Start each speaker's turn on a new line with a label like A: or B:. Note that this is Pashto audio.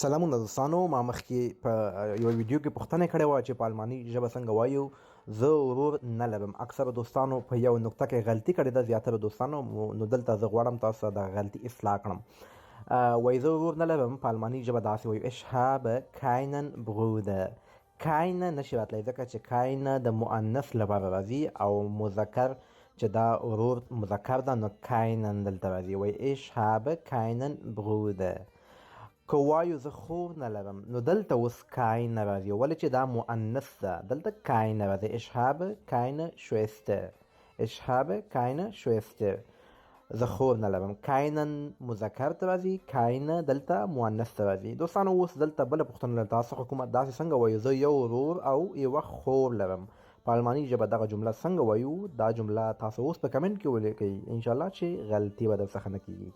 A: سلامونه دوستانو، ما مخکې په یو ویډیو کې پوښتنه کړې وه چې په الماني ژبه څنګه وایو. زه ورور نه لرم. اکثره دوستانو په یو نقطه کې غلطي کړې ده، زیاتره دوستانو، نو دلته زه غواړم تاسو د غلطي اصلاح کړم. وایي زه ورور نه لرم، په الماني ژبه داسې وایو: Ich habe keinen Bruder. keine نشي راتلی ځکه چې keine د مؤنث لپاره راځي او مذکر چې دا ورور مذکر ده، نو keinen دلته راځي. وایي Ich habe keinen Bruder. که وایو زه خور نه لرم، نو دلته اوس keine راځي، ولې چې دا مؤنث ده، دلته keine راځي. Ich habe keine Schwester. Ich habe keine Schwester. زه خور نه لرم. keinen مذکر ته راځي، keine دلته مؤنث ته راځي. دوستانو اوس دلته بله پوښتنه له تاسو څخه کومه، داسې څنګه وایو زه یو ورور او یوه خور لرم؟ په الماني ژبه دغه جمله څنګه وایو؟ دا جمله تاسو اوس په کمنټ کې ولیکئ، انشاءالله چې غلطي به درڅخه نه کیږي.